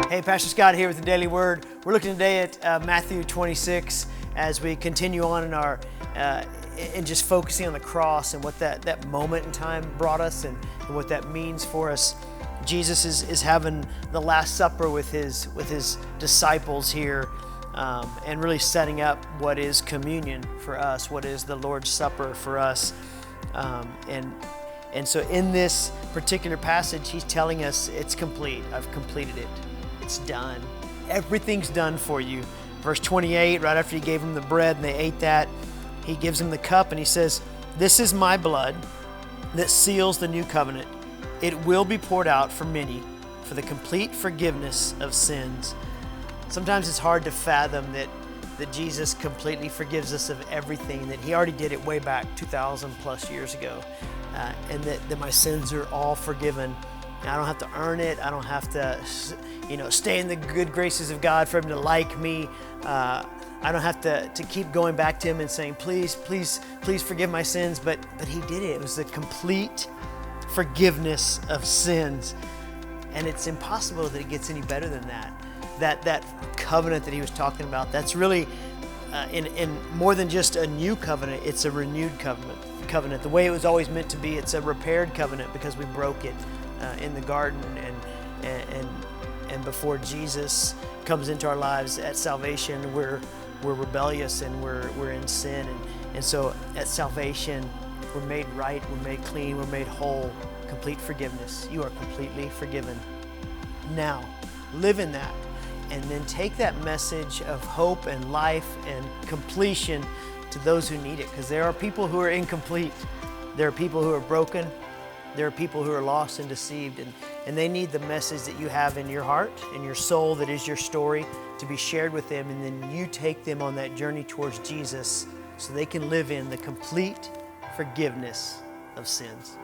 Hey, Pastor Scott here with the Daily Word. We're looking today at Matthew 26 as we continue on in our and just focusing on the cross and what that moment in time brought us and what that means for us. Jesus is having the Last Supper with his disciples here and really setting up what is communion for us, what is the Lord's Supper for us. And so in this particular passage, he's telling us it's complete. I've completed it. It's done. Everything's done for you. Verse 28, right after he gave them the bread and they ate that, he gives them the cup and he says, "This is my blood that seals the new covenant. It will be poured out for many for the complete forgiveness of sins." Sometimes it's hard to fathom that Jesus completely forgives us of everything, that he already did it way back 2,000 plus years ago, and that my sins are all forgiven. I don't have to earn it. I don't have to, stay in the good graces of God for him to like me. I don't have to keep going back to him and saying, please, please, please forgive my sins. But he did it. It was the complete forgiveness of sins. And it's impossible that it gets any better than that. That covenant that he was talking about, that's really in more than just a new covenant, it's a renewed covenant. The way it was always meant to be, it's a repaired covenant because we broke it in the garden and before Jesus comes into our lives at salvation, we're rebellious and we're in sin, and so at salvation we're made right, we're made clean, we're made whole, complete forgiveness. You are completely forgiven. Now live in that, and then take that message of hope and life and completion to those who need it, because there are people who are incomplete. There are people who are broken. There are people who are lost and deceived, and they need the message that you have in your heart, in your soul, that is your story, to be shared with them, and then you take them on that journey towards Jesus so they can live in the complete forgiveness of sins.